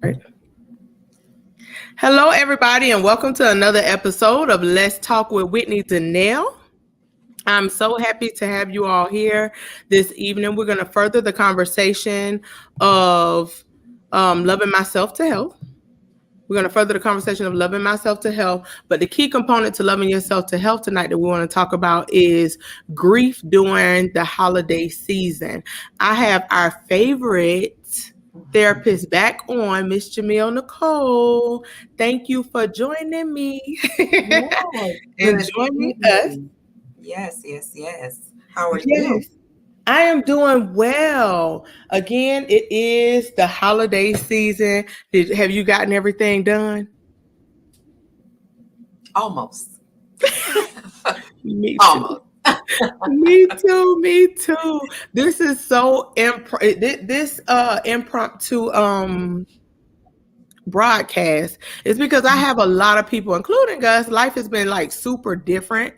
Right. Hello, everybody, and welcome to another episode of Let's Talk with Whitney Danelle. I'm so happy to have you all here this evening. We're going to further the conversation of loving myself to health. We're going to further the conversation of loving myself to health. But the key component to loving yourself to health tonight that we want to talk about is grief during the holiday season. I have our favorite therapist back on, Miss Jimmeal Nicole. Thank you for joining me and Good joining us. evening. Yes. How are you? Yes, I am doing well. Again, it is the holiday season. Have you gotten everything done? Almost. Me too. Almost. Me too. Me too. This is so impromptu broadcast is because I have a lot of people, including us. Life has been like super different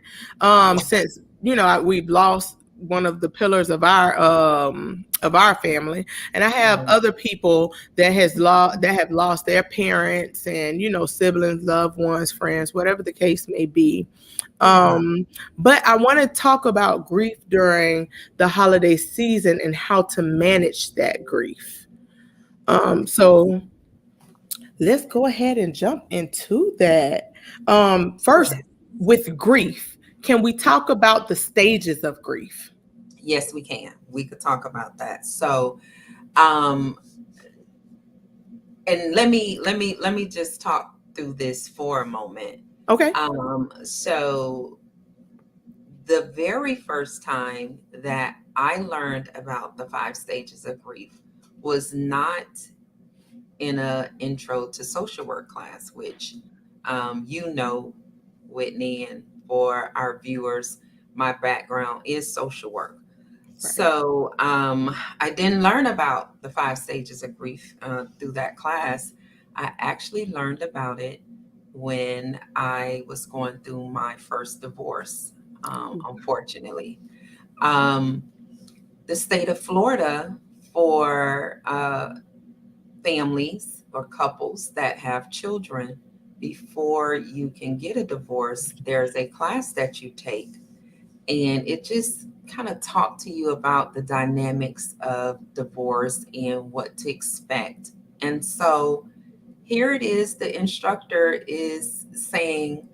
since we've lost one of the pillars of our family, and I have Right. other people that have lost their parents and siblings, loved ones, friends, whatever the case may be. Yeah. But I want to talk about grief during the holiday season and how to manage that grief. So let's go ahead and jump into that. First, Yes. with grief, can we talk about the stages of grief? Yes, we can. We could talk about that. Um, and let me just talk through this for a moment. Okay. So the very first time that I learned about the 5 stages of grief was not in a intro to social work class, which you know, Whitney, and for our viewers, my background is social work. Right. I didn't learn about the 5 stages of grief through that class. I actually learned about it when I was going through my first divorce, unfortunately. Um, the state of Florida for families or couples that have children, before you can get a divorce, there's a class that you take, and it just kind of talk to you about the dynamics of divorce and what to expect. And so here it is, the instructor is saying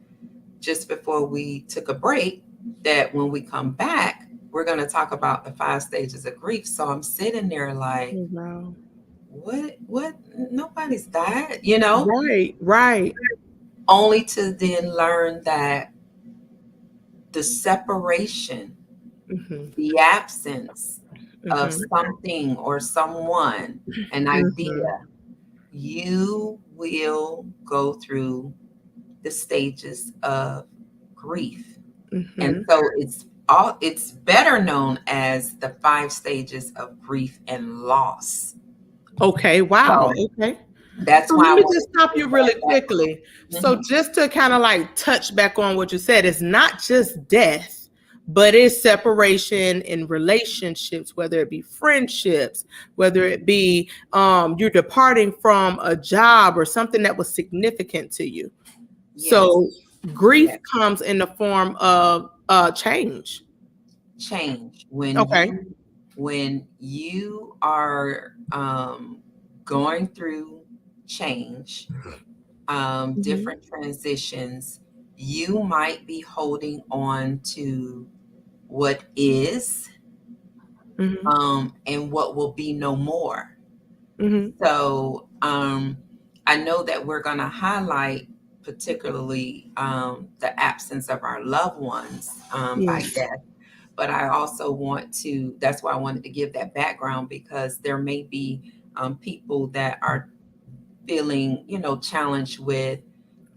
just before we took a break that when we come back, we're going to talk about the 5 stages of grief. So I'm sitting there like, Oh, wow. what nobody's died, you know, Right. Right. only to then learn that the separation, Mm-hmm. the absence of Mm-hmm. something or someone, an Mm-hmm. idea, you will go through the stages of grief. And Mm-hmm. so it's better known as the 5 stages of grief and loss. Okay. Wow. So Okay. that's So why let I me wanted just to stop give you really that quickly. So background. just to kind of like touch back on what you said, it's not just death, but it's separation in relationships, whether it be friendships, whether it be you're departing from a job or something that was significant to you. Yes, So grief yes. comes in the form of change. Change Okay. when you are going through change, Hmm. different transitions, you might be holding on to what is, Hmm. and what will be no more. Hmm. So I know that we're going to highlight particularly the absence of our loved ones by Yes. death. But I also that's why I wanted to give that background, because there may be people that are feeling, challenged with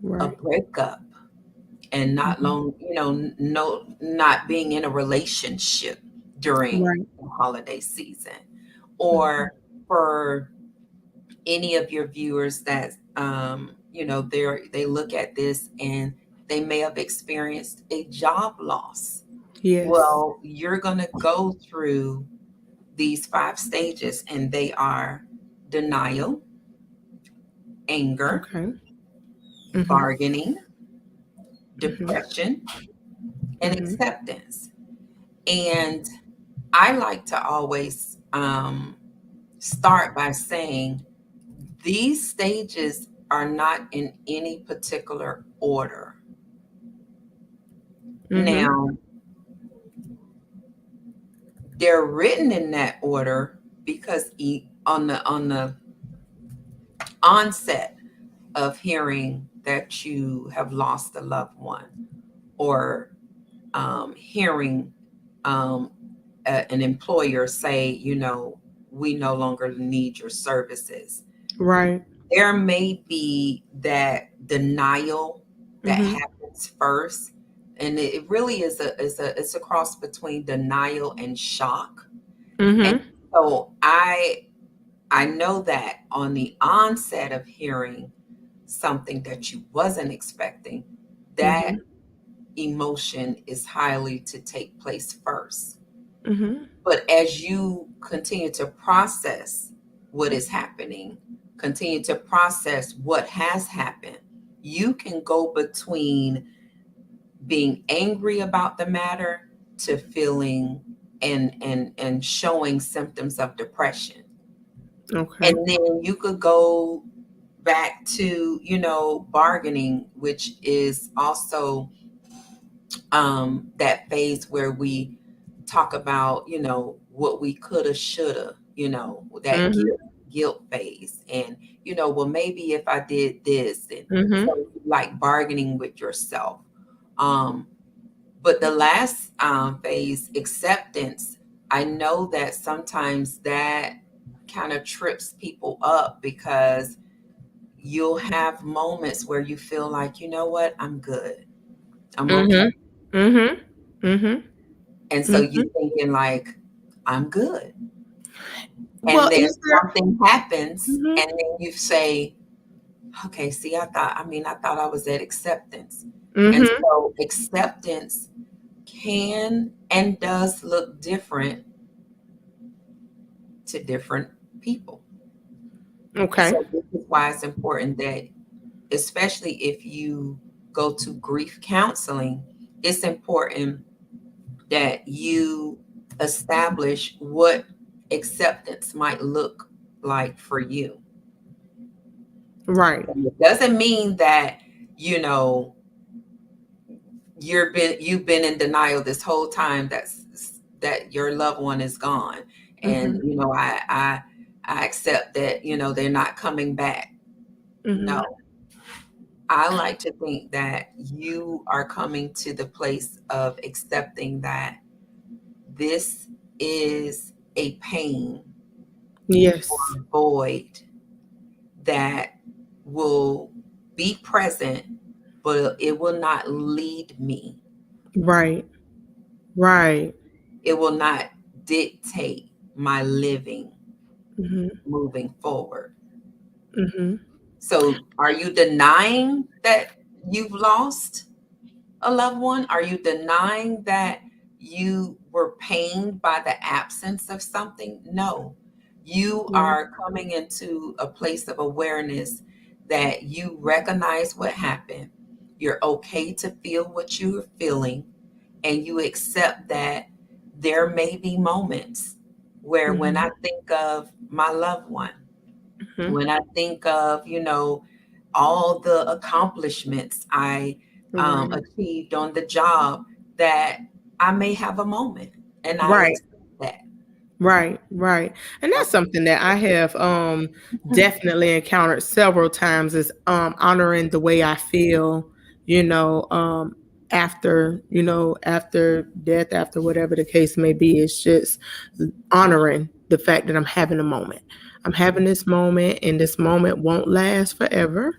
a Right. breakup and not Hmm. long, no, not being in a relationship during Right. the holiday season, Hmm. or for any of your viewers that they look at this and they may have experienced a job loss. Yes. Well, you're going to go through these 5 stages, and they are denial, anger, Okay. Mm-hmm. bargaining, Mm-hmm. depression, and Mm-hmm. acceptance. And I like to always start by saying these stages are not in any particular order. Mm-hmm. Now, they're written in that order because on the onset of hearing that you have lost a loved one, or hearing um, an employer say, we no longer need your services. Right. There may be that denial that Mm-hmm. happens first, and it really is a cross between denial and shock. And Mm-hmm. so I know that on the onset of hearing something that you wasn't expecting, that Mm-hmm. emotion is highly to take place first. Mm-hmm. But as you continue to process what is happening, continue to process what has happened, you can go between being angry about the matter to feeling and showing symptoms of depression. Okay. And then you could go back to, bargaining, which is also that phase where we talk about, what we coulda, shoulda, that Mm-hmm. guilt phase. And, well, maybe if I did this, and Mm-hmm. so like bargaining with yourself. Um, but the last phase, acceptance, I know that sometimes that kind of trips people up because you'll have moments where you feel like, you know what, I'm good. I'm okay. Mm-hmm. Mm-hmm. Mm-hmm. And so Mm-hmm. you thinking like, I'm good. Well, And then is there? something happens Mm-hmm. and then you say, okay, see, I thought I was at acceptance. And Mm-hmm. so acceptance can and does look different to different people. Okay. So this is why it's important that, especially if you go to grief counseling, it's important that you establish what acceptance might look like for you. Right. And it doesn't mean that, you know, you've been in denial this whole time that your loved one is gone. And, Mm-hmm. I accept that, they're not coming back. Mm-hmm. No. I like to think that you are coming to the place of accepting that this is a pain Yes. void that will be present, but it will not lead me. Right. Right. It will not dictate my living Mm-hmm. moving forward. Mm-hmm. So, are you denying that you've lost a loved one? Are you denying that you were pained by the absence of something? No. You Yeah. are coming into a place of awareness that you recognize what happened. You're okay to feel what you're feeling, and you accept that there may be moments where, when Mm-hmm. I think of my loved one, Mm-hmm. when I think of, all the accomplishments I Right. achieved on the job, that I may have a moment, and I Right. accept that. Right, right. And that's something that I have definitely encountered several times is honoring the way I feel, you know, after, after death, after whatever the case may be. It's just honoring the fact that I'm having a moment. I'm having this moment and this moment won't last forever.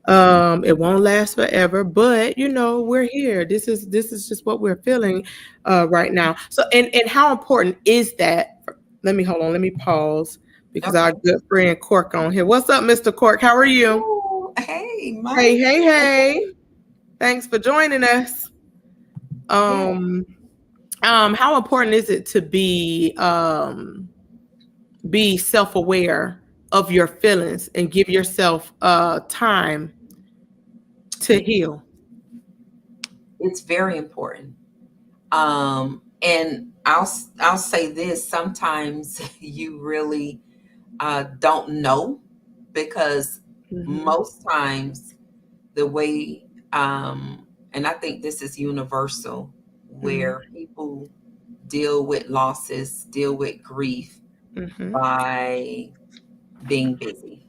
It won't last forever, but we're here. This is just what we're feeling right now. So, and how important is that? Let me hold on. Let me pause because our Okay. good friend Cork on here. What's up, Mr. Cork? How are you? Oh, hey, Hey, Mike. hey, hey! Thanks for joining us. Yeah. Um, how important is it to be self aware of your feelings and give yourself time to heal. It's very important. And I'll say this: sometimes you really don't know, because Mm-hmm. most times the way, and I think this is universal, Mm-hmm. where people deal with losses, deal with grief Mm-hmm. by being busy,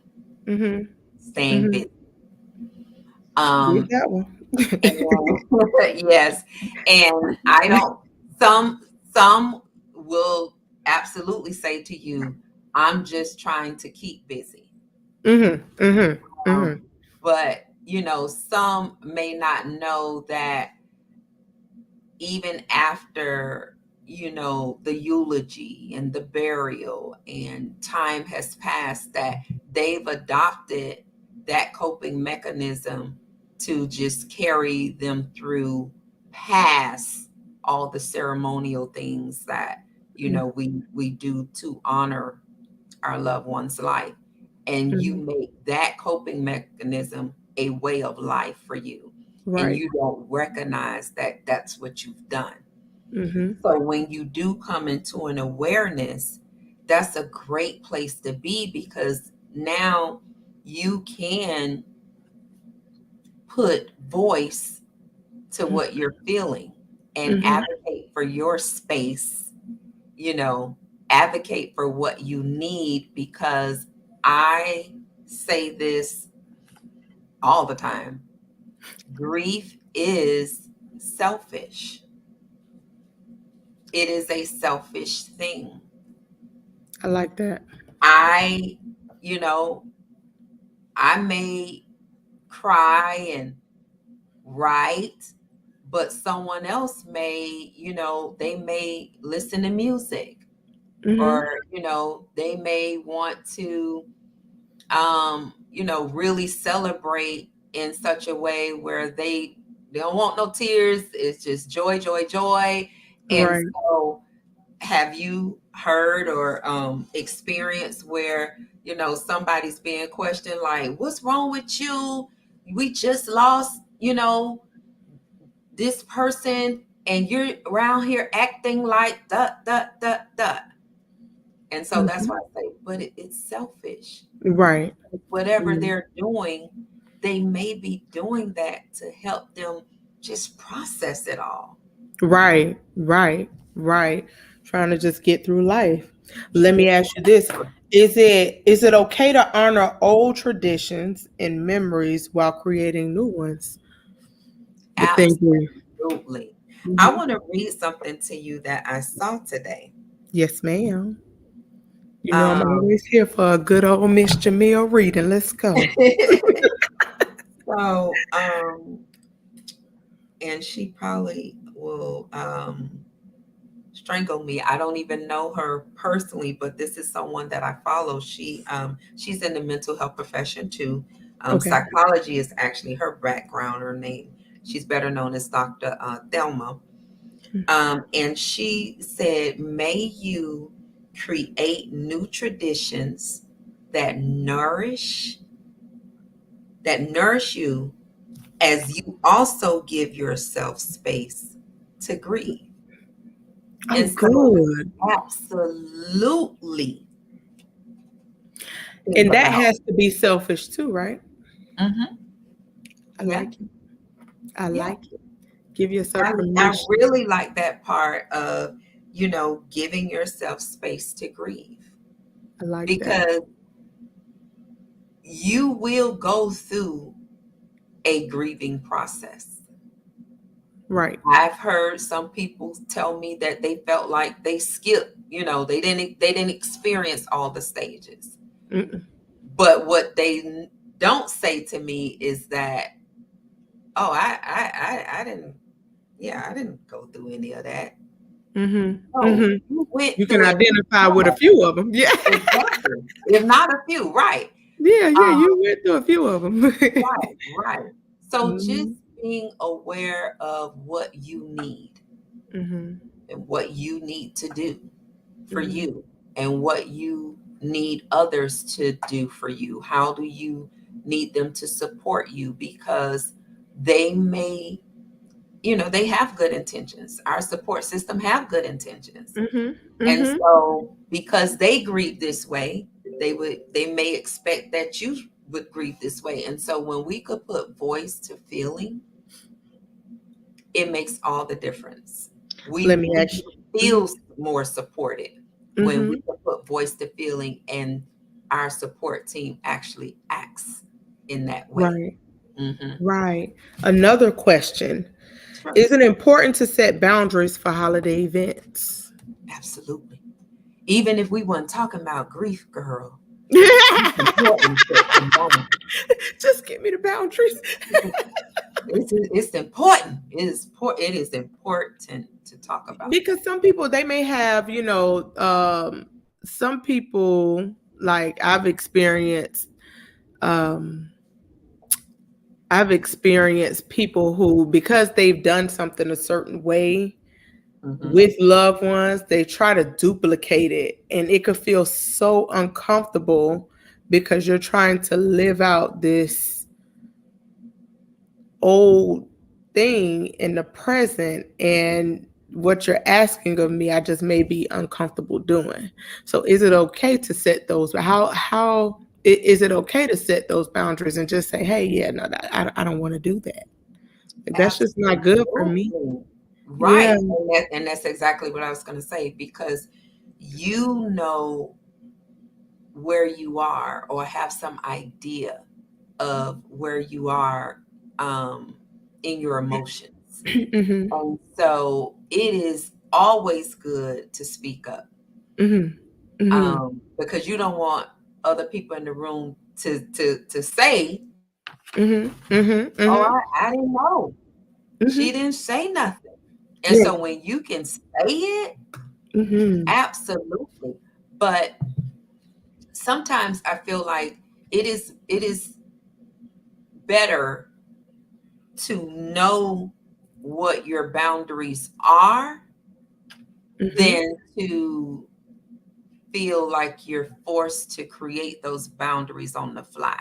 Mm-hmm. staying Mm-hmm. busy. Did Um, that one. and yes, and I don't. Some will absolutely say to you, "I'm just trying to keep busy." Mm-hmm. Mm-hmm. Mm-hmm. But some may not know that even after the eulogy and the burial and time has passed, that they've adopted that coping mechanism to just carry them through past all the ceremonial things that we do to honor our loved one's life, and you Mm-hmm. make that coping mechanism a way of life for you, and Right. you don't recognize that that's what you've done. Mm-hmm. So when you do come into an awareness, that's a great place to be, because now you can put voice to what you're feeling and Mm-hmm. advocate for your space, you know, advocate for what you need, because I say this all the time: grief is selfish. It is a selfish thing. I like that. I, you know, I may cry and write, but someone else may, they may listen to music, Mm-hmm. or, they may want to really celebrate in such a way where they don't want no tears. It's just joy, joy, joy. And Right. so, have you heard or experienced where somebody's being questioned, like, "What's wrong with you? We just lost, this person, and you're around here acting like da da da da." And so that's Mm-hmm. why I say, but it's selfish. Right. Whatever Mm-hmm. they're doing, they may be doing that to help them just process it all. Right. Right. Right. Trying to just get through life. Let me ask you this. Is it okay to honor old traditions and memories while creating new ones within grief? Absolutely. I Mhm. want to read something to you that I saw today. Yes, ma'am. You know I'm Um, always here for a good old Miss Jimmeal reading. Let's go. so, and she probably will strangle me. I don't even know her personally, but this is someone that I follow. She's in the mental health profession too. Okay. Psychology is actually her background. Her name, she's better known as Dr. Thelma. And she said, "May you create new traditions that nourish you, as you also give yourself space to grieve." Oh, And so, good. absolutely think And that about. has to be selfish too, right? Hmm. I Yeah, like it. I yeah. like it. Give yourself I permission. really like that part of, giving yourself space to grieve, I like that. because you will go through a grieving process. Right. I've heard some people tell me that they felt like they skipped, they didn't experience all the stages. Mm-mm. But what they don't say to me is that, "Oh, I didn't, yeah, I didn't go through any of that." Mm-hmm. No, Mm-hmm. you went You can through at least identify some with a of it. few of them. Yeah. Exactly. If not a few, right. Yeah, yeah, Um, you went through a few of them. right, right. So just Mhm, being aware of what you need mhm, and what you need to do for mhm, you, and what you need others to do for you? How do you need them to support you? Because they may, they have good intentions. Our support system have good intentions. Mhm. And Mhm. so because they grieve this way, they may expect that you would grieve this way. And so when we could put voice to feeling, it makes all the difference. Let We me we ask you. Mhm. feel more supported when we Mhm. can put voice to feeling, and our support team actually acts in that way. Right. Hmm. Right. Another question. Sure. Is it important to set boundaries for holiday events? Absolutely. Even if we weren't talking about grief, girl, it's important to set some boundaries. Just give me the boundaries. It's important. It is important to talk about that. Because some people they may have, some people like um I've experienced people who, because they've done something a certain way Hmm. with loved ones, they try to duplicate it, and it could feel so uncomfortable because you're trying to live out this old thing in the present, and what you're asking of me I just may be uncomfortable doing. So is it okay to set those, is it okay to set those boundaries and just say, hey, yeah, no, I don't want to do that. Like, that's just not good for me. Absolutely. Yeah. Right. And that's exactly what I was going to say, because you know where you are, or have some idea of where you are, um, in your emotions. Hmm. And so it is always good to speak up, Hmm. Hmm. because you don't want other people in the room to say, Hmm. Hmm. oh, Hmm. I didn't know. She Hmm. didn't say nothing. And Yeah. so when you can say it, Hmm. absolutely. But sometimes I feel like it is better to know what your boundaries are Hmm. than to feel like you're forced to create those boundaries on the fly.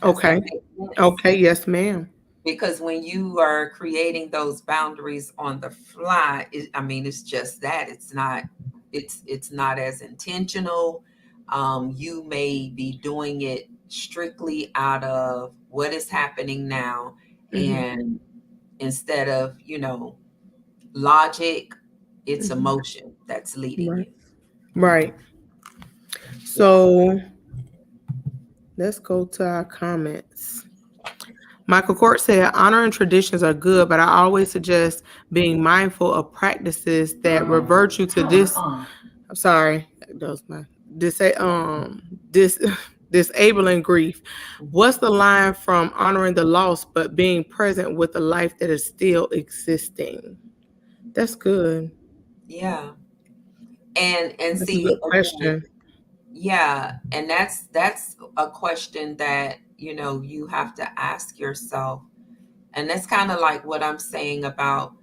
Does that Okay. make sense? Okay. Yes, ma'am. Because when you are creating those boundaries on the fly, I mean, it's just that it's not as intentional. You may be doing it strictly out of what is happening now, Hmm. and instead of logic, it's Hmm. emotion that's leading Right. you. Right. Yeah. So let's go to our comments. Michael Court said, honor and traditions are good, but I always suggest being mindful of practices that revert you to this. I'm sorry, that was my this disabling grief. What's the line from honoring the loss but being present with the life that is still existing? That's good. Yeah. And That's a see good again, question. yeah, and that's a question that you have to ask yourself. And that's kind of like what I'm saying about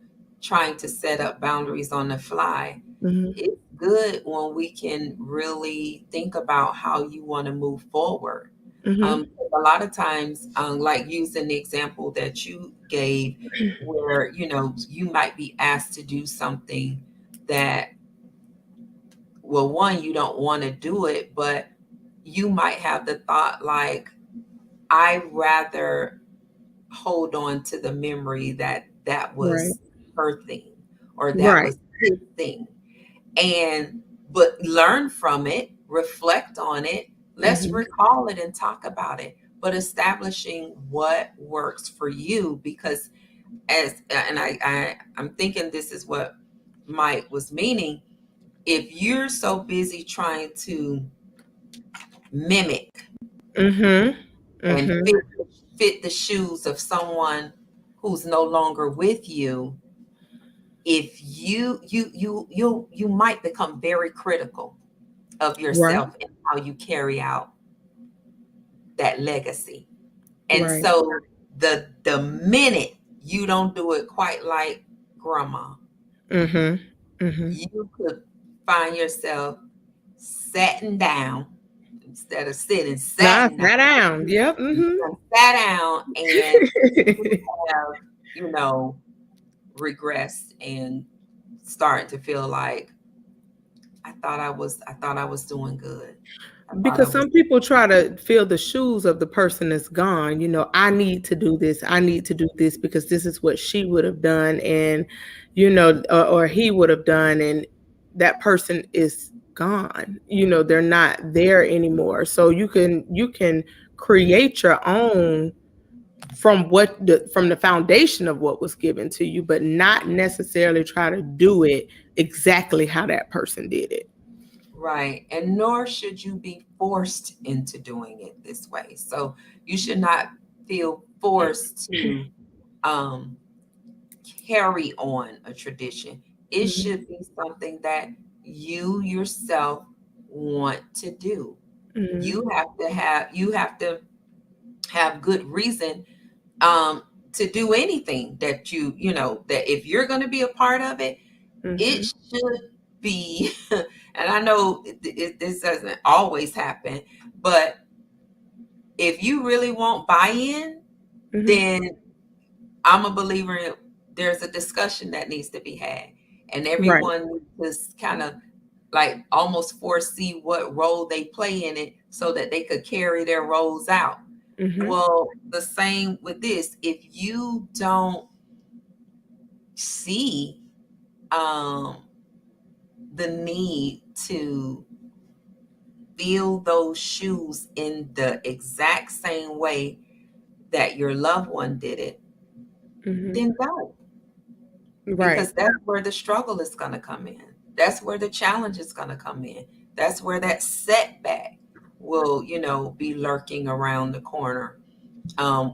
trying to set up boundaries on the fly. Hmm. It's good when we can really think about how you want to move forward. Hmm. A lot of times, like using the example that you gave, where you might be asked to do something that, well, one, you don't want to do it, but you might have the thought like, I rather hold on to the memory that that Right. was her thing, or that Right. was his thing, and but learn from it, reflect on it, let's Hmm. recall it and talk about it, but establishing what works for you. Because I'm thinking this is what Mike was meaning. If you're so busy trying to mimic Hmm. and Hmm. fit the shoes of someone who's no longer with you, if you might become very critical of Right. yourself and how you carry out that legacy. And Right. so the minute you don't do it quite like grandma, Hmm. Hmm. you could find yourself Sitting down instead of sitting, Nah, sitting down. sat down. Yep. Sat down and you have, you know, regressed and starting to feel like I thought I was doing good. I thought I Because was some people try to fill the shoes of the person that's gone. I need to do this. I need to do this because this is what she would have done, and or he would have done, and that person is gone. They're not there anymore. So you can create your own from the foundation of what was given to you, but not necessarily try to do it exactly how that person did it. right. And nor should you be forced into doing it this way. So you should not feel forced to um carry on a tradition. It Mhm. should be something that you yourself want to do. Mhm. You have to have good reason um to do anything that that if you're going to be a part of it, it Mhm. should be and I know this doesn't always happen, but if you really want buy-in, Mhm. then I'm a believer in there's a discussion that needs to be had, and Right. everyone needs to kind of like almost foresee what role they play in it so that they could carry their roles out. Mhm. Well, the same with this. If you don't see um, the need to fill those shoes in the exact same way that your loved one did it, Mhm. then don't. Right. Because that's where the struggle is going to come in. That's where the challenge is going to come in. That's where that setback will, be lurking around the corner,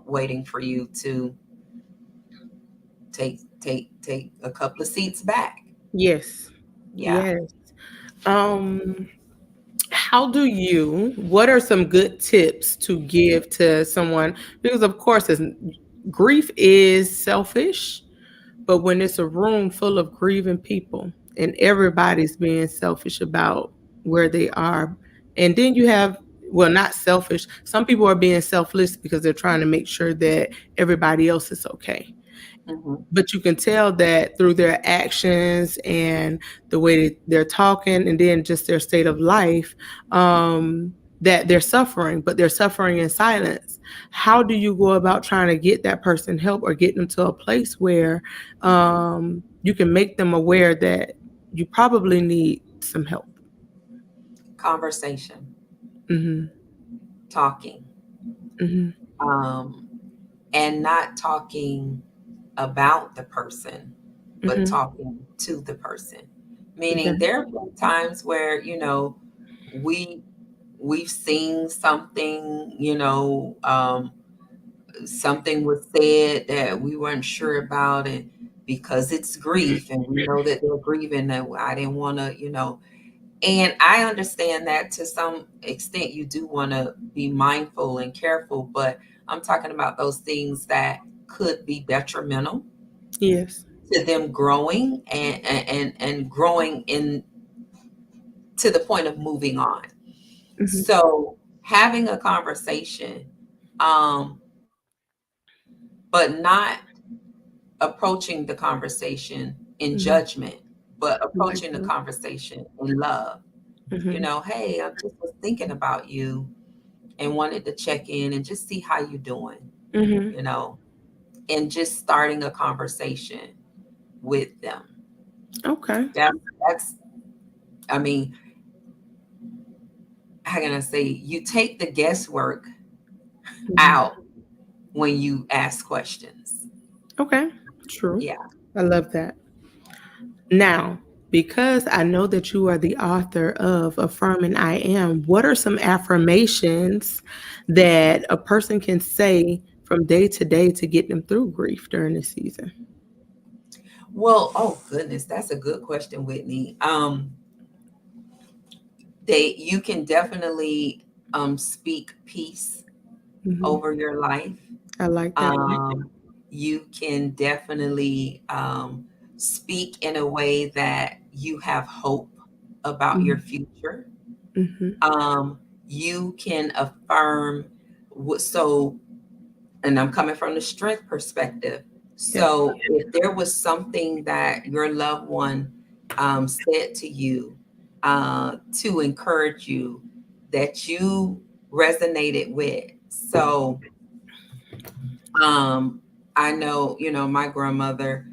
waiting for you to take a couple of seats back. Yes. Yeah. Yes. Um, what are some good tips to give to someone? Because of course, grief is selfish, but when it's a room full of grieving people and everybody's being selfish about where they are, and then you have, well, not selfish. Some people are being selfless because they're trying to make sure that everybody else is okay. Hmm. But you can tell that through their actions and the way that they're talking, and then just their state of life, that they're suffering, but they're suffering in silence. How do you go about trying to get that person help or get them to a place where you can make them aware that you probably need some help? Conversation, Hmm. talking, Hmm. um, and not talking about the person, but Hmm. talking to the person. Okay. Meaning, there have been times where we we've seen something, something was said that we weren't sure about, and because it's grief and we know that they're grieving, that I didn't want to, and I understand that to some extent you do want to be mindful and careful, but I'm talking about those things that could be detrimental Yes. to them growing and growing in to the point of moving on. Hmm. So having a conversation, um, but not approaching the conversation in Hmm. judgment, but Like approaching the that. conversation in love. Hmm. Hey, I just was thinking about you and wanted to check in and just see how you're doing, Hmm. you know, and just starting a conversation with them. Okay. That's I mean, how can I say, you take the guesswork Hmm. out when you ask questions. Okay. True. Yeah. I love that. Now, because I know that you are the author of Affirming I Am, what are some affirmations that a person can say from day to day to get them through grief during this season? Well, oh goodness, that's a good question, Whitney. You can definitely speak peace Hmm. over your life. I like that. Um, you can definitely speak in a way that you have hope about your Mhm. future. Mm-hmm. You can affirm so, and I'm coming from the strength perspective. Yes. So if there was something that your loved one said to you to encourage you that you resonated with. So um, I know, my grandmother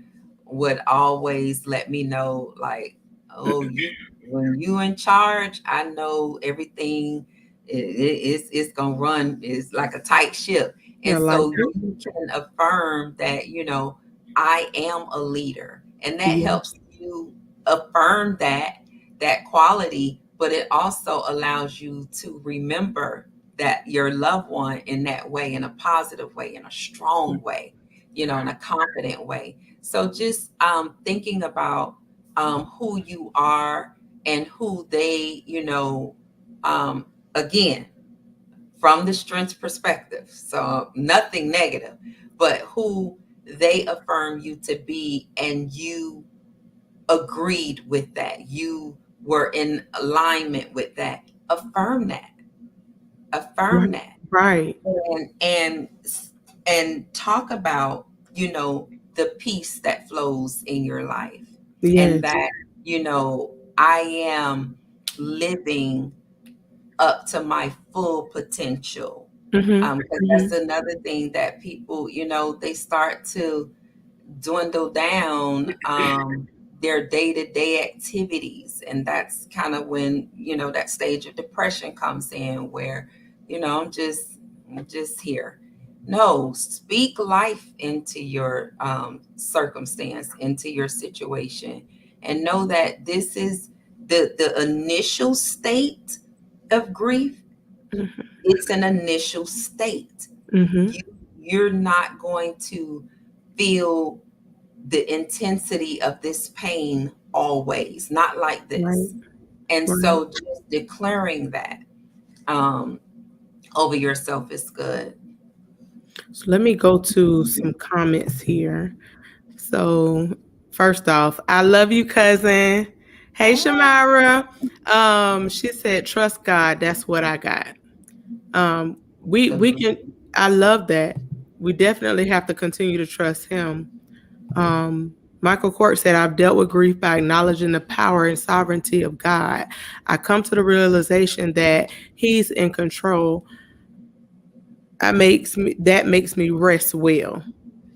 would always let me know, like, oh, when you in charge, I know everything it's gonna run is like a tight ship. I And like so it. you can affirm that, I am a leader. And that Yeah. helps you affirm that quality, but it also allows you to remember that your loved one in that way, in a positive way, in a strong way, in a confident way. So just thinking about who you are and who they, um, again, from the strength perspective. So nothing negative, but who they affirm you to be, and you agreed with that. You were in alignment with that. Affirm that. Affirm Right. that. Right. And talk about the peace that flows in your life, and Yes. that I am living up to my full potential, Mm-hmm. because Mm-hmm. that's another thing that people they start to dwindle down their day-to-day activities, and that's kind of when that stage of depression comes in, where I'm just here. No, speak life into your circumstance, into your situation, and know that this is the initial state of grief. It's an initial state. Mm-hmm. you you're not going to feel the intensity of this pain always, not like Right. this. And Right. so just declaring that um, over yourself is good. So let me go to some comments here. So first off, I love you, cousin. Hey, Ah, Shamira. She said, "Trust God. That's what I got." We absolutely. can. I love that. We definitely have to continue to trust Him. Michael Court said, "I've dealt with grief by acknowledging the power and sovereignty of God. I come to the realization that He's in control. That makes me rest well."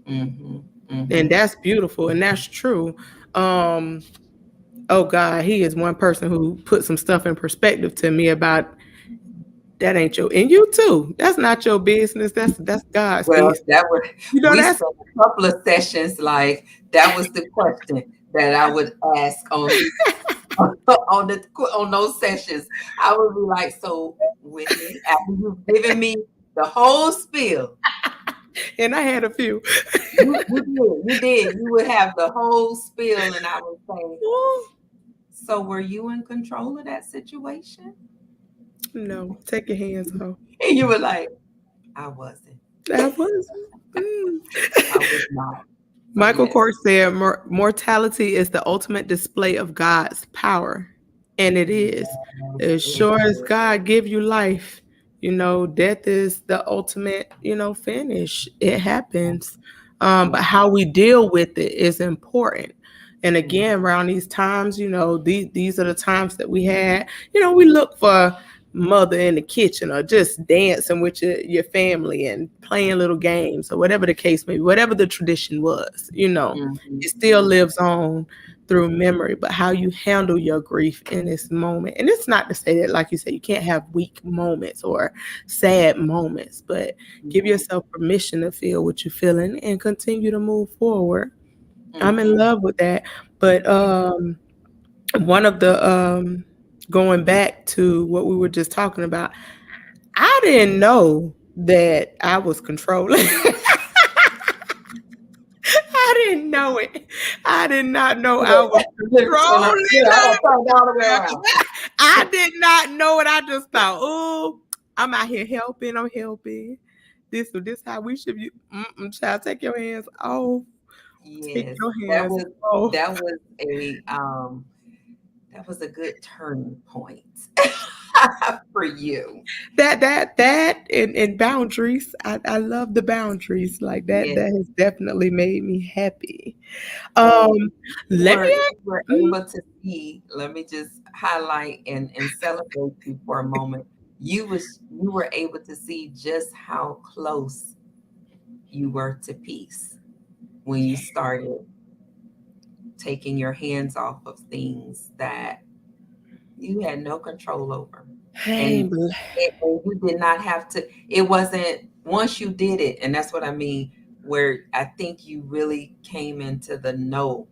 Mm-hmm. And Mm-hmm. that's beautiful, and that's true. Um, oh God, he is one person who put some stuff in perspective to me about that ain't your, and you too. That's not your business. That's God's Well, business. that was You know we that's spent a couple of sessions, like that was the question that I would ask on on those sessions. I would be like, so Whitney, after you've given me the whole spiel, and I had a few. you would have the whole spiel, and I would say, so were you in control of that situation? No, take your hands off. And you were like, I wasn't. I was. Mm. I was not. So Michael yes. Kort said, Mortality is the ultimate display of God's power." And it is. Yes, As it sure as is. God give you life, death is the ultimate, finish. It happens. But how we deal with it is important. And again, around these times, these are the times that we had, we look for mother in the kitchen or just dancing with your family and playing little games or whatever the case may be, whatever the tradition was, Mhm, it still mhm, lives on through memory. But how you handle your grief in this moment, and it's not to say that, like you said, you can't have weak moments or sad moments, but give mhm, yourself permission to feel what you're feeling and continue to move forward. I'm in mhm, love with that. But one of the going back to what we were just talking about, I didn't know that I was controlling. I didn't know it. I did not know I was controlling yeah, I'm gonna turn all the way her. around. I did not know it. I just thought, oh, I'm out here helping. I'm helping. This how we should be. Child, take your hands off. Take Yes, your hands off. that was a that was a good turning point. For you. And boundaries. I love the boundaries. Like that. Yes. That has definitely made me happy. Oh, Let me you ask. were Mhm. able to see, let me just highlight and celebrate you for a moment. You were able to see just how close you were to peace when you started taking your hands off of things that you had no control over. Hey, And, and you did not have to, it wasn't, once you did it, and that's what I mean, where I think you really came into the know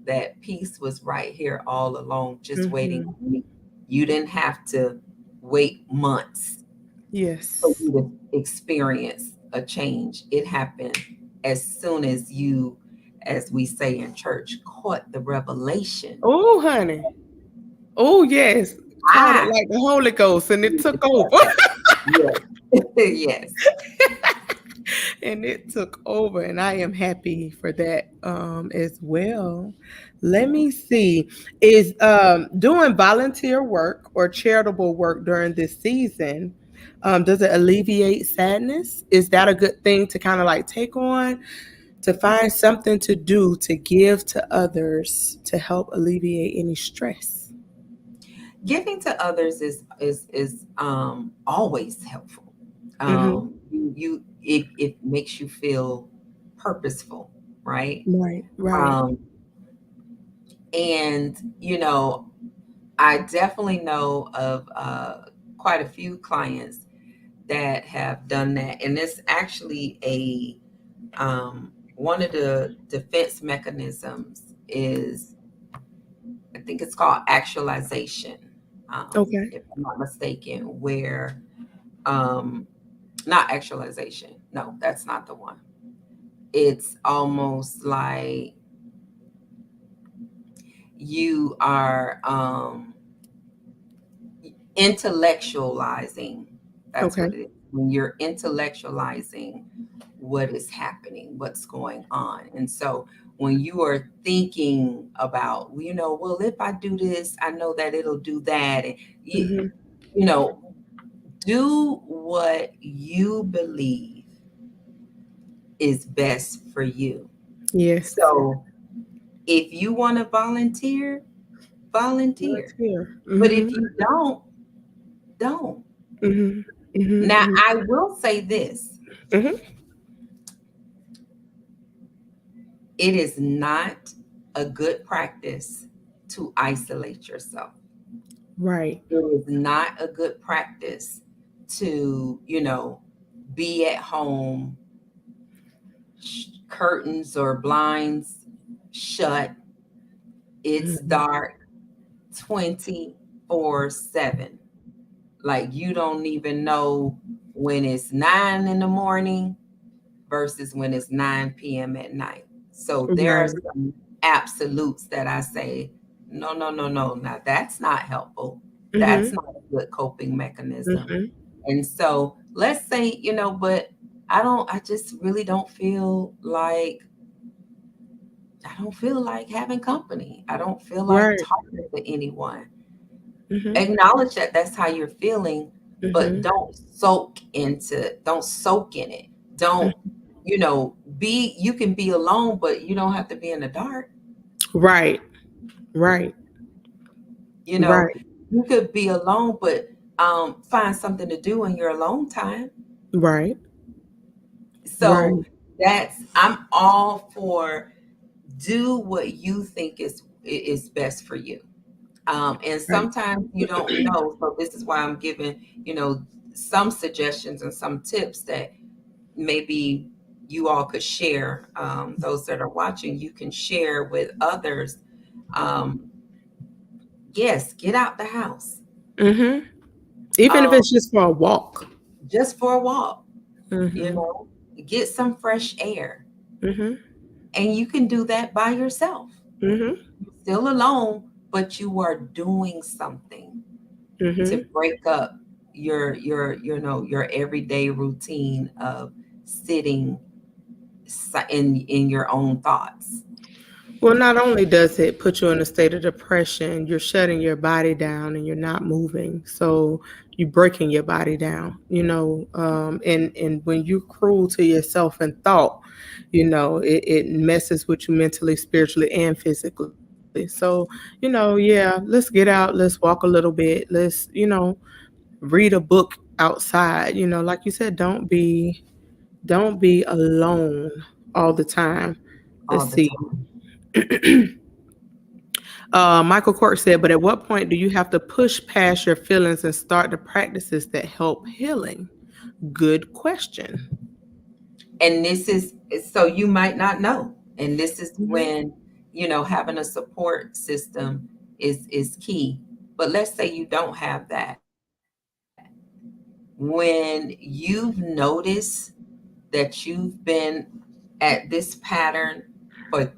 that peace was right here all along, just waiting mm-hmm. on me. You didn't have to wait months for Yes. you to experience a change. It happened as soon as you, as we say in church, caught the revelation. Oh, honey. Oh, yes. Caught it Ah, like the Holy Ghost and it took over. yes, yes. And it took over, and I am happy for that as well. Let me see. Is doing volunteer work or charitable work during this season, does it alleviate sadness? Is that a good thing to kind of like take on, to find something to do to give to others to help alleviate any stress? Giving to others is always helpful. Mm-hmm. It makes you feel purposeful, right? Right, right. Um, and I definitely know of quite a few clients that have done that, and it's actually a one of the defense mechanisms is, I think it's called actualization, Okay. if I'm not mistaken, where um, not actualization. No, that's not the one. It's almost like you are intellectualizing. That's Okay. what it is. When you're intellectualizing what is happening, what's going on. And so when you are thinking about, well, if I do this, I know that it'll do that. And Mm-hmm. you know, do what you believe is best for you. Yes. So if you want to volunteer, volunteer. Volunteer. But if Mm-hmm. you don't. Mm-hmm. Now, Mm-hmm. I will say this, Mm-hmm. it is not a good practice to isolate yourself. Right. It is not a good practice to, be at home, curtains or blinds shut, it's Mhm. dark 24/7. Like you don't even know when it's 9 in the morning versus when it's 9 p.m. at night. So there are Right. some absolutes that I say, no, no, no, no. Now that's not helpful. That's Mhm. not a good coping mechanism. Mhm. And so let's say, but I just really don't feel like having company. I don't feel like Right. talking to anyone. Mhm. Acknowledge that that's how you're feeling, but Mhm. don't soak in it. Don't, Mhm. you can be alone, but you don't have to be in the dark. Right. Right. You know, Right. you could be alone, but find something to do in your alone time. Right. So Right. I'm all for do what you think is best for you. And Right. sometimes you don't know. So this is why I'm giving, some suggestions and some tips that maybe you all could share. Those that are watching, you can share with others. Um, yes, get out the house, Mhm. Even if um, it's just for a walk. just for a walk, you Mhm. know, get some fresh air. Mhm. And you can do that by yourself. Mhm. You're still alone, but you are doing something to Mhm. break up your everyday routine of sitting in your own thoughts. Well, not only does it put you in a state of depression, you're shutting your body down and you're not moving. So you're breaking your body down, and when you're cruel to yourself in thought, it messes with you mentally, spiritually, and physically. So, yeah, let's get out, let's walk a little bit, read a book outside. Like you said, don't be alone all the time. Let's all the see. time. Michael Cork said, but at what point do you have to push past your feelings and start the practices that help healing? Good question. And this is so you might not know. And this is Mhm. when, having a support system is key. But let's say you don't have that. When you've noticed that you've been at this pattern for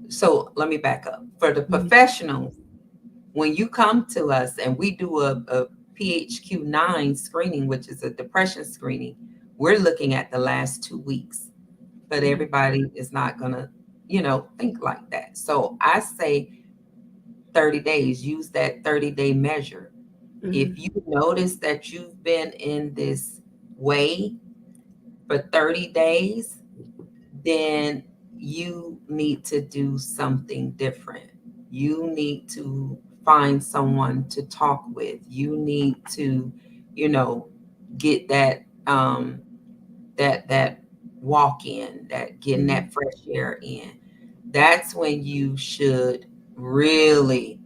so let me back up. For the Mhm. professionals, when you come to us and we do a PHQ-9 screening, which is a depression screening, we're looking at the last 2 weeks. But everybody is not going to, think like that. So I say 30 days, use that 30-day measure. If Mhm. you notice that you've been in this way for 30 days, then you need to do something different. You need to find someone to talk with. You need to, you know, get that walk in, that getting Mhm. that fresh air in. That's when you should really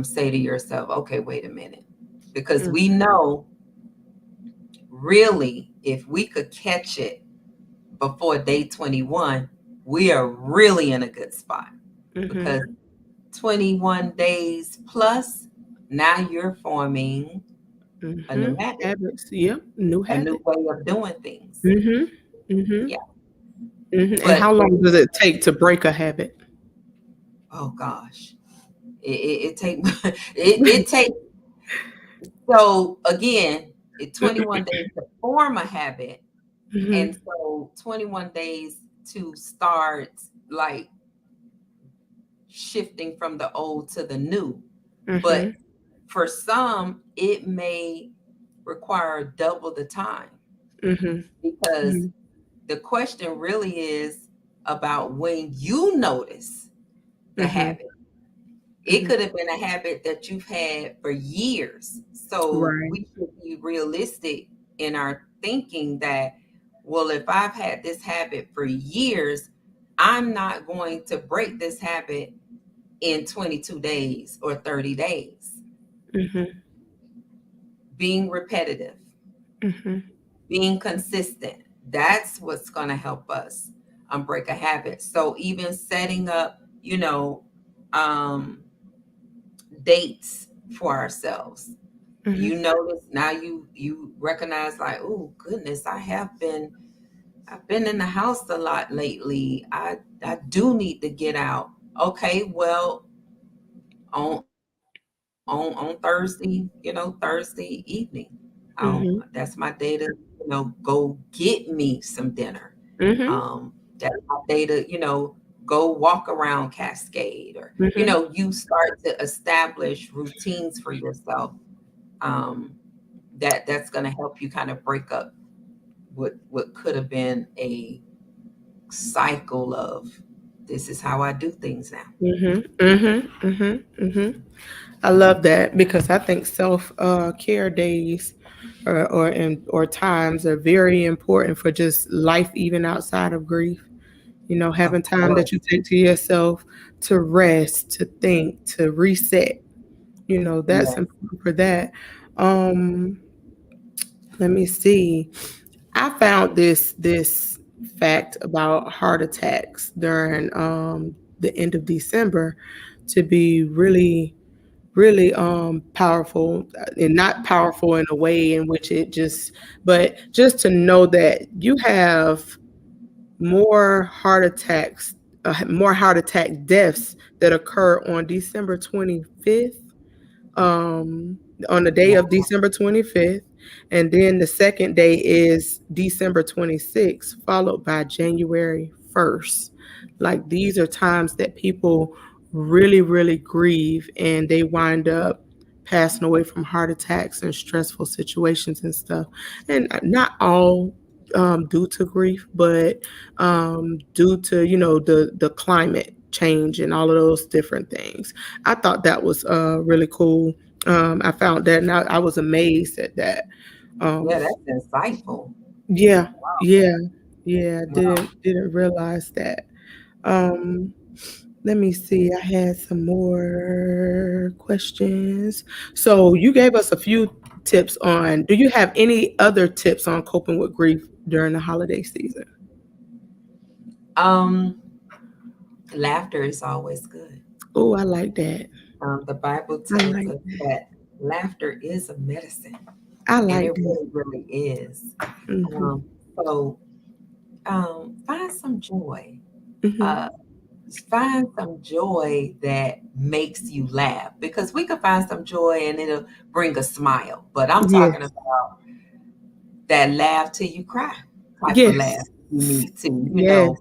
say to yourself, okay, wait a minute. Because Mhm. we know really if we could catch it before day 21, we are really in a good spot Mhm. because 21 days plus, now you're forming a new Mhm. habit, Habits. Yep. New a new habit. way of doing things. Mhm. Mhm. Yeah. Mhm. And But how long does it take to break a habit? oh gosh, it take it takes so again, 21 days to form a habit, and Mhm. so 21 days to start like shifting from the old to the new. But Mhm. for some, it may require double the time Mhm. because Mhm. the question really is about when you notice the Mhm. habit. It Mhm. could have been a habit that you've had for years. So Right. we should be realistic in our thinking that, well, if I've had this habit for years, I'm not going to break this habit in 22 days or 30 days. Mhm. Being repetitive, Mhm. being consistent, that's what's going to help us break a habit. So even setting up, um, dates for ourselves. Mhm. You notice now you recognize like, oh goodness, I've been in the house a lot lately. I do need to get out. Okay, well, on Thursday, Thursday evening, that's my day to go get me some dinner. Mhm. That's my day to go walk around Cascade, or Mhm. you start to establish routines for yourself. Um, that's going to help you kind of break up what could have been a cycle of this is how I do things now. Mhm. Mhm. Mhm. Mhm. I love that because I think self care days or times are very important for just life, even outside of grief. Of Having time that you course. take to yourself to rest, to think, to reset. That's Yes. important for that. Um, Let me see. I found this fact about heart attacks during the end of December to be really really powerful, and not powerful in a way in which it just, but just to know that you have more heart attacks, more heart attack deaths that occur on December 25th, um on the day of Wow. December 25th, and then the second day is December 26th, followed by January first. Like these are times that people really, really grieve and they wind up passing away from heart attacks and stressful situations and stuff. And not all due to grief, but due to the climate change and all of those different things. I thought that was really cool. I found that and I was amazed at that. Yeah, Um, that's insightful. yeah, Wow. yeah, yeah. Wow. Didn't realize that. Um, Let me see. I had some more questions. So you gave us a few tips on. Do you have any other tips on coping with grief during the holiday season? Um, Laughter is always good. Oh, I like that. The Bible I tells like us that. that laughter is a medicine, I and like it that. really, really is. Mhm. Um, so find some joy. Uh, Mhm. find some joy that makes you laugh, because we could find some joy and it'll bring a smile. But I'm talking Yes. about that laugh till you cry type of laugh. Yes. You need to, Yes.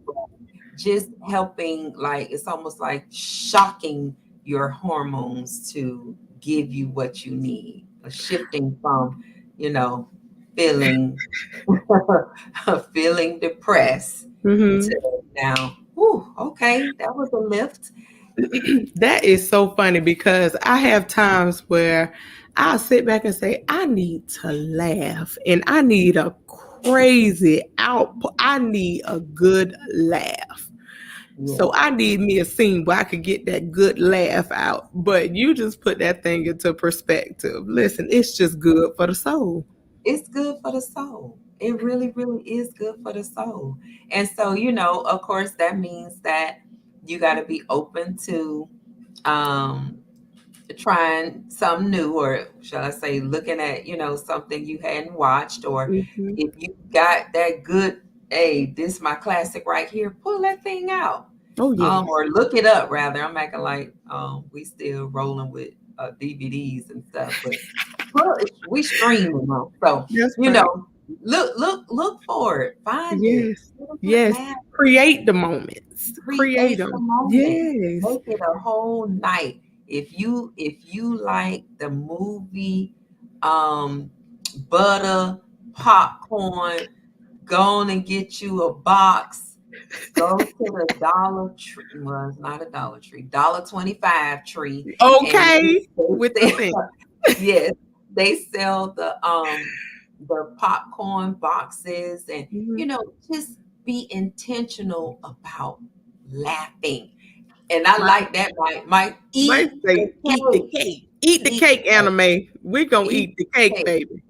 just helping, like it's almost like shocking your hormones to give you what you need, shifting from, you know, feeling feeling depressed Mhm. to now, whew, okay, that was a lift. That is so funny because I have times where I'll sit back and say, I need to laugh and I need a crazy output. I need a good laugh. So Yes, I need me a scene where I could get that good laugh out. But you just put that thing into perspective. Listen, it's just good for the soul. it's good for the soul. It really, really is good for the soul. And so, of course, that means that you got to be open to um trying something new, or shall I say looking at, something you hadn't watched, or Hmm. if you got that good, hey, this my classic right here, pull that thing out. Oh, yes. Or look it up, rather. I'm acting like we still rolling with DVDs and stuff, but well, we streaming them. So, That's you right. know, look for it, find it, Yes. get a good Yes. laugh, Create the moments. Create create the them. moment, Yes. make it a whole night. If you like the movie, um butter popcorn, go on and get you a box. Go to the Dollar Tree. Well, it's not a Dollar Tree, $1.25 tree, and Okay. With the they scent. yes, they sell the popcorn boxes, and Hmm. just be intentional about laughing. And I My, like that, Mike. my Eat the say, eat the cake. cake. Eat the Eat cake, the cake. anime. We're going to Eat eat the the cake, cake. baby.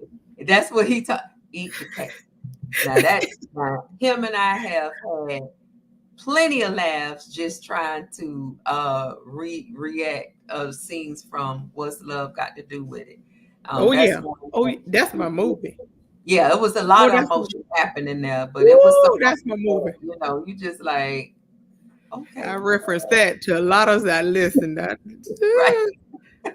That's what he taught. Eat the cake. Now him and I have had plenty of laughs just trying to react scenes from What's Love Got to Do with It. Oh, That's yeah. one Oh, that, that's my movie. yeah, it was a Oh, lot of that's my, emotion happening there, but it was so ooh, much that's my movie. that, you just like, I okay, reference that to a lot of that. Listen, right.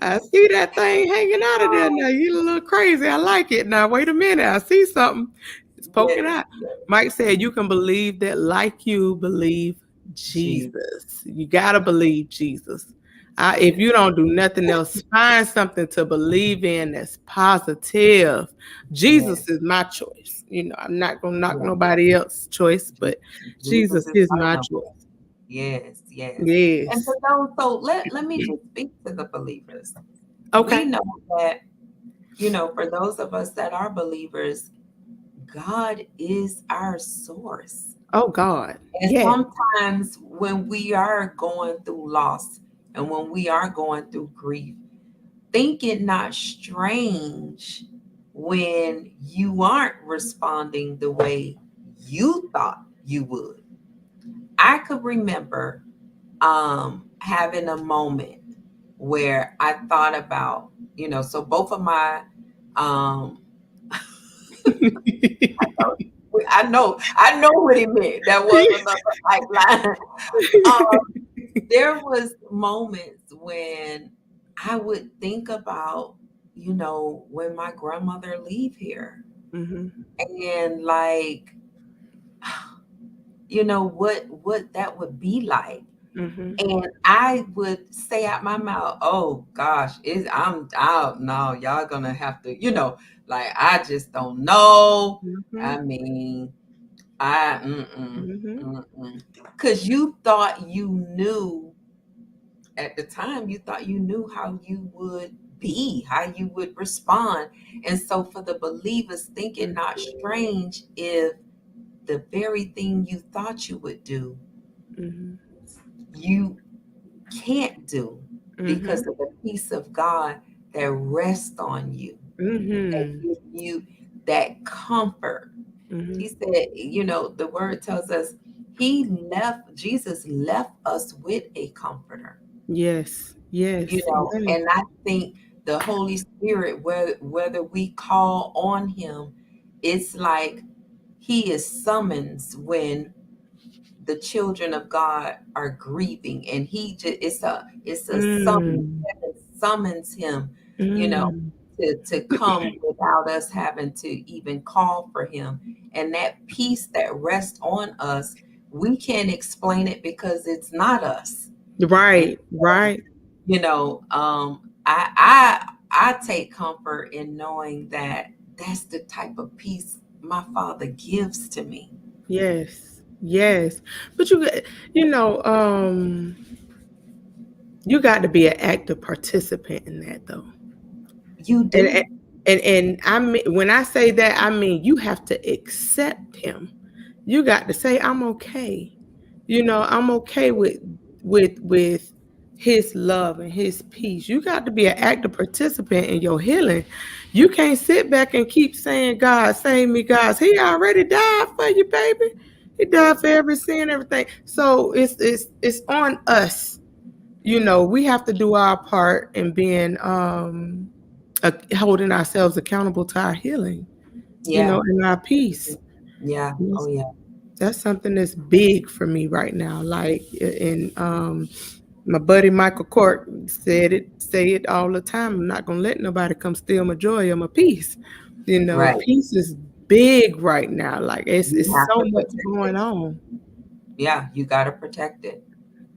I see that thing hanging out of there now. You a little crazy. I like it. Now, wait a minute. I see something. It's poking Yes, out. yes, Mike said, you can believe that, like you believe Jesus, Jesus. You got to believe Jesus. If yes, you don't do nothing else, find something to believe in that's positive. yes, Jesus is my choice. I'm not going to knock yes. nobody else's choice, but Jesus Jesus is is my my number choice. one. Yes, yes. And Yes. for those, so let me just speak to the believers. We Okay. know that, for those of us that are believers, God is our source. Oh, God. And Yes. sometimes when we are going through loss and when we are going through grief, think it not strange when you aren't responding the way you thought you would. I could remember having a moment where I thought about, so both of my um I know what he meant. That was another lifeline. There was moments when I would think about, when my grandmother leave here, Mhm. and like what that would be like. Mhm. And I would say out my mouth, "Oh gosh, I'm out. No, y'all gonna have to, like I just don't know. I Mhm. mean, I Mhm. because you thought you knew at the time. You thought you knew how you would be, how you would respond, and so for the believers, think it not strange if the very thing you thought you would do, Mhm. you can't do because Mhm. of the peace of God that rests on you and Mhm. give you that comfort. He Mhm. said, the word tells us Jesus left us with a comforter, Yes. Yes. Yes. and I think the Holy Spirit, whether we call on him, it's like he is summons when the children of God are grieving, and he just it's a summons. Mm. Heaven summons him, you know, Mm. to come without us having to even call for him. And that peace that rests on us, we can't explain it because it's not us. And Right. so, Right. I take comfort in knowing that that's the type of peace my Father gives to me. Yes. Yes. But you got to be an active participant in that though. You And do. I mean, when I say that, I mean you have to accept him. You got to say, I'm okay. I'm okay with his love and his peace. You got to be an active participant in your healing. You can't sit back and keep saying, God, save me, God. He already died for you, baby. He died for every sin, everything. So it's on us. We have to do our part in being holding ourselves accountable to our healing, Yeah. and our peace. Yeah. Oh, yeah. That's something that's big for me right now. Like, and my buddy Michael Court say it all the time. I'm not gonna let nobody come steal my joy or my peace. Right. Peace is big right now. Like You it's have so to much protect going it. on. Yeah, you got to protect it.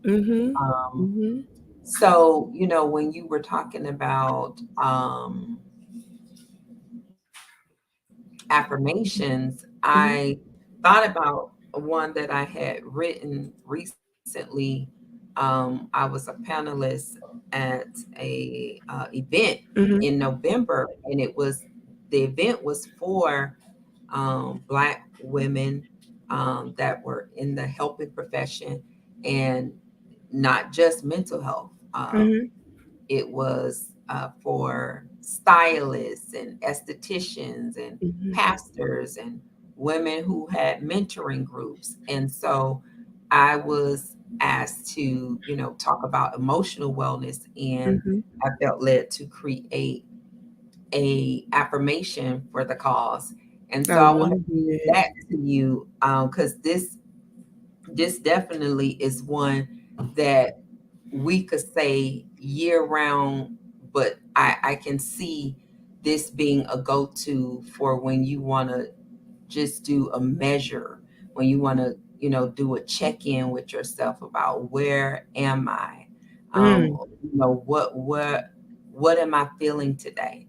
Mhm. Um, Mhm. so, when you were talking about affirmations, Mhm. I thought about one that I had written recently. I was a panelist at a event Mhm. in November, and the event was for Black women that were in the helping profession, and not just mental health. Mhm. It was for stylists and estheticians and Mhm. pastors and women who had mentoring groups. And so I was asked to, talk about emotional wellness, and Mhm. I felt led to create a affirmation for the cause. And I so I want to love read it. that to you because this definitely is one that we could say year round, but I can see this being a go-to for when you want to just do a measure, when you want to, do a check-in with yourself about where am I? Mm. What am I feeling today?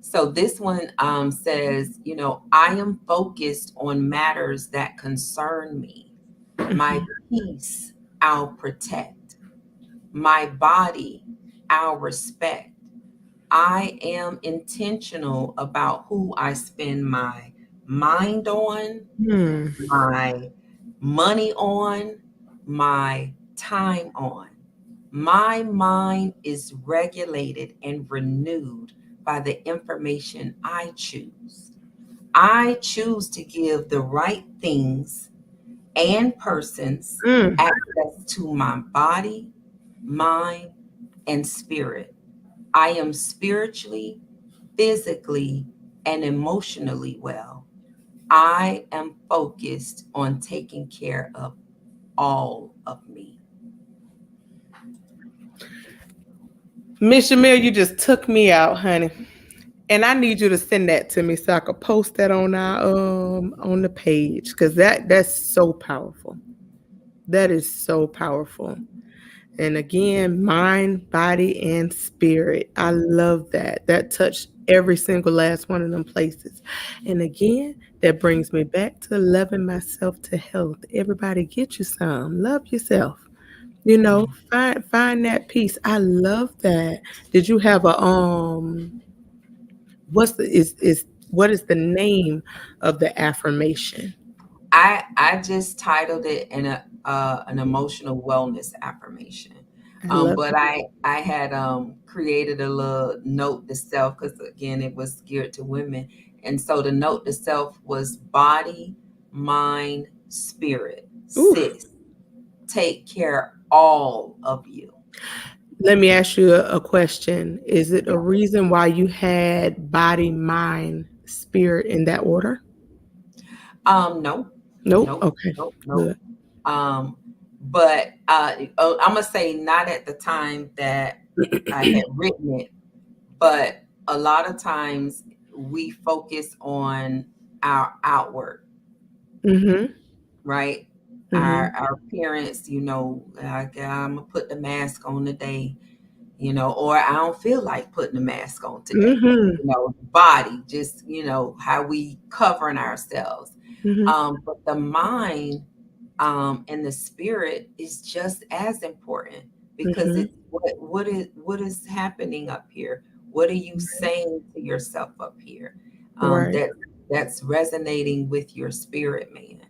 So this one says, I am focused on matters that concern me. My Mhm. peace I'll protect. My body I'll respect. I am intentional about who I spend my mind on, Mm. my money on, my time on. My mind is regulated and renewed by the information I choose. I choose to give the right things and persons Mm. access to my body, mind, and spirit. I am spiritually, physically, and emotionally well. I am focused on taking care of all of me. Miss Jimmeal, you just took me out, honey. And I need you to send that to me so I could post that on the page because that's so powerful. That is so powerful. And again, mind, body, and spirit. I love that. That touched every single last one of them places. And again, that brings me back to loving myself to health. Everybody get you some. Love yourself. Mm. Find that peace. I love that. Did you have a what's the is what is the name of the affirmation? I just titled it an emotional wellness affirmation. I love But it. I had created a little note to self because again it was geared to women, and so the note to self was body, mind, spirit. Ooh. Sis, take care all of you. Let me ask you a question. Is it a Yeah. reason why you had body, mind, spirit in that order? No, Nope. nope, Okay. nope, nope. Good. Um, but I'm gonna say not at the time that I had written it, but a lot of times we focus on our outward, Mm-hmm. right? Mm-hmm. Our appearance, like I'm gonna put the mask on today, or I don't feel like putting the mask on today. Mm-hmm. Body, just how we covering ourselves. Mm-hmm. But the mind and the spirit is just as important because Mm-hmm. it's what is happening up here. What are you saying to yourself up here? Right. That's resonating with your spirit, man.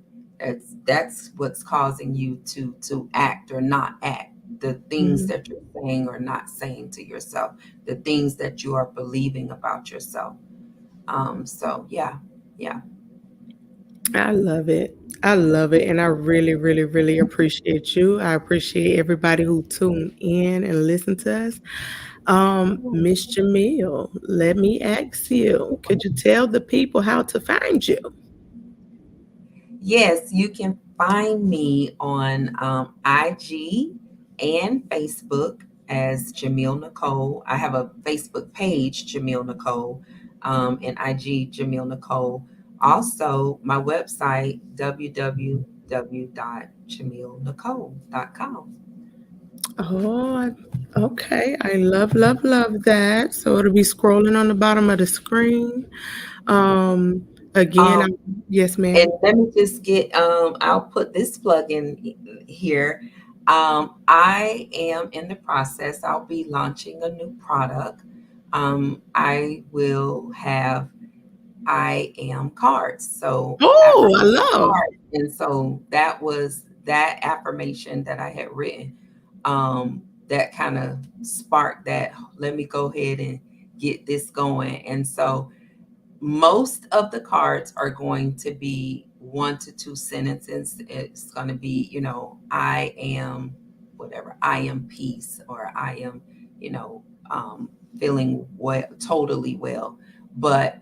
That's what's causing you to act or not act. The things Mm-hmm. that you're saying or not saying to yourself, the things that you are believing about yourself. So yeah, yeah. I love it. I love it. And I really, really, really appreciate you. I appreciate everybody who tuned in and listened to us. Miss Jamil, let me ask you, could you tell the people how to find you? Yes, you can find me on IG and Facebook as Jimmeal Nicole. I have a Facebook page, Jimmeal Nicole, and IG, Jimmeal Nicole. Also, my website, www.jimmealnicole.com. Oh, okay. I love, love, love that. So it'll be scrolling on the bottom of the screen. Again, Um, yes, And ma'am. let me just I'll put this plug in here. I am in the process, I'll be launching a new product. I will have I am cards. So Oh, I affirmation love. cards. And so that was that affirmation that I had written. That kind of sparked that. Let me go ahead and get this going. And so most of the cards are going to be 1 to 2 sentences. It's going to be, I am whatever, I am peace, or I am, you know, feeling well, totally well. But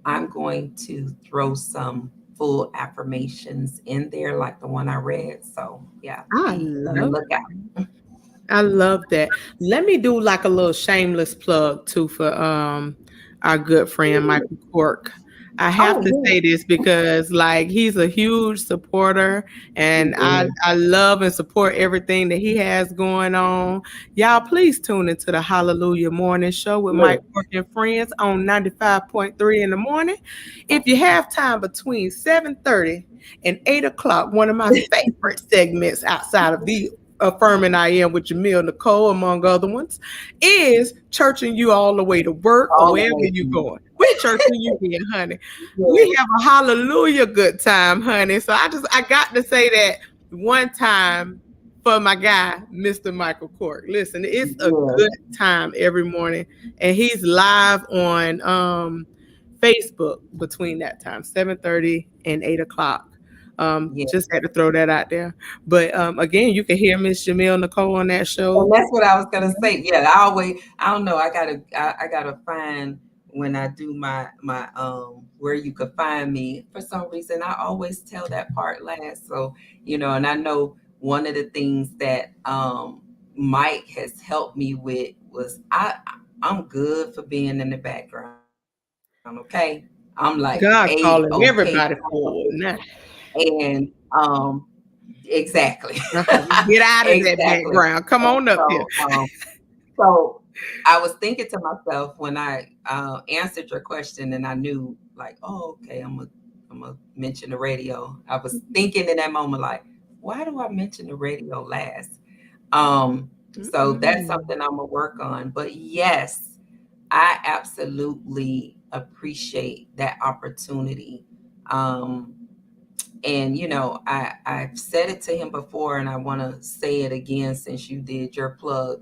I'm going to throw some full affirmations in there, like the one I read. So, yeah, I be on the love. lookout. I love that. Let me do like a little shameless plug too for our good friend Michael Cork. I have Oh, to say this because like he's a huge supporter and yeah. I love and support everything that he has going on. Y'all please tune into the Hallelujah Morning Show with Mike Look, Cork and Friends on 95.3 in the morning. If you have time between 7:30 and 8 o'clock, one of my favorite segments outside of the affirming I am with Jimmeal Nicole, among other ones, is churching you all the way to work or all the wherever way. you going. We churching you in, honey. We Yes, have a hallelujah good time, honey. So I got to say that one time for my guy, Mr. Michael Cork. Listen, it's a yes, good time every morning, and he's live on Facebook between that time, 7:30 and 8 o'clock. yes. Just had to throw that out there. But again, you can hear Miss Jimmeal Nicole on that And show. that's what I was gonna say. Yeah, I don't know. I gotta find when I do my where you could find me. For some reason, I always tell that part last. So and I know one of the things that Mike has helped me with was I'm good for being in the background. Okay. I'm like, God hey, calling okay, everybody forward now. and exactly, Get out of that exactly. background. Come And on up here. so I was thinking to myself when I answered your question, and I knew like, oh, okay, I'm gonna mention the radio. I was thinking in that moment like, why do I mention the radio last? So that's Mm-mm. something I'm gonna work on. But yes, I absolutely appreciate that opportunity. Um, and I've said it to him before, and I want to say it again since you did your plug.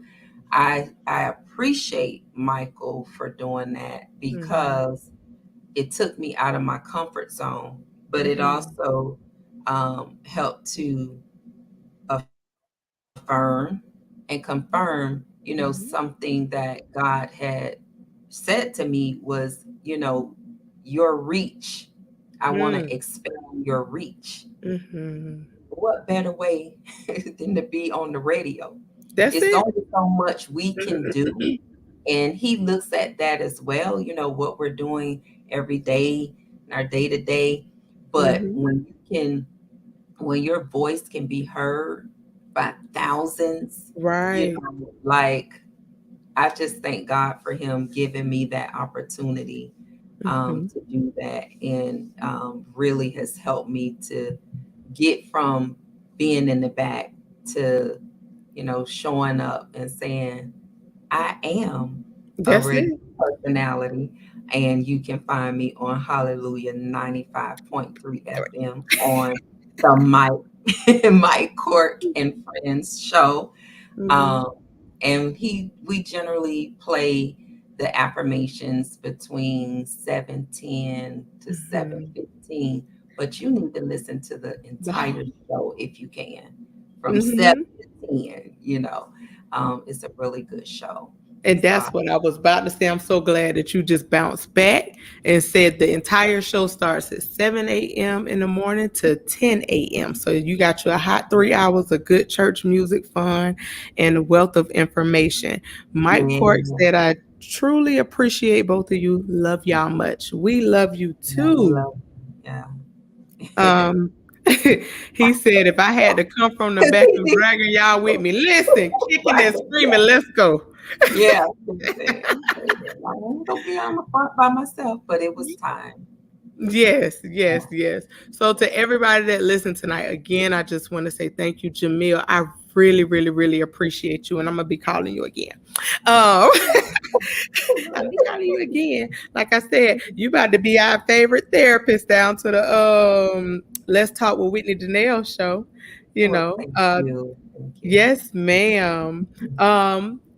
I appreciate Michael for doing that Mhm. because it took me out of my comfort zone, but it Mhm. also helped to affirm and confirm, Mhm. something that God had said to me was, your reach. I want to Mm. expand your reach. Mhm. What better way than to be on the radio? That's It's it. only so much we can do. And he looks at that as well, what we're doing every day in our day to day. But Mhm. when your voice can be heard by thousands, Right. like I just thank God for him giving me that opportunity Mhm. to do that, and really has helped me to get from being in the back to, showing up and saying, I am a That's radio it. personality. And you can find me on Hallelujah 95.3 FM on the Mike Cork and Friends show. Mhm. Um, and we generally play the affirmations between 7:10 to Mhm. 7:15, but you need to listen to the Wow. entire show if you can, from 7 Mhm. to 10, it's a really good show. And So that's what I was about to say. I'm so glad that you just bounced back and said the entire show starts at 7 a.m. in the morning to 10 a.m. So you got your hot 3 hours of good church music, fun, and a wealth of information. Mike Court yeah, said, I truly appreciate both of you. Love y'all much. We love you yeah, we too. love, yeah. Um, he said, if I had to come from the back and dragging y'all with me, listen, kicking and screaming, let's go. Yeah, I ain't gonna be on the front by myself, but it was time. Yes, yes, yes. So to everybody that listened tonight, again, I just want to say thank you, Jimmeal. I really, really, really appreciate you, and I'm gonna be calling you again. Um, I'll be calling you again. Like I said, you about to be our favorite therapist down to the Let's Talk with Whitney Danelle show. You Well, know, thank you. Thank you. yes, ma'am.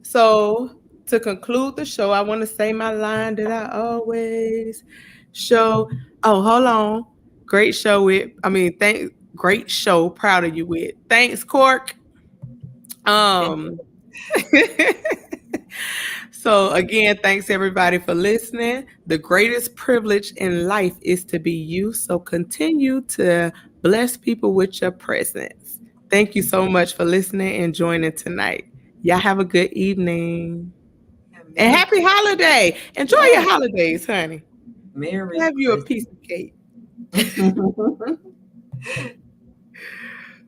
So to conclude the show, I want to say my line that I always show. Oh, hold on. Great show with, I mean, great show. Proud of you with. Thanks, Cork. Um, so again, thanks everybody for listening. The greatest privilege in life is to be you. So continue to bless people with your presence. Thank you so much for listening and joining tonight. Y'all have a good evening. Yeah, And Merry happy Christmas. holiday. Enjoy your Yes, holidays, honey. Merry Have you a piece Christmas. of cake.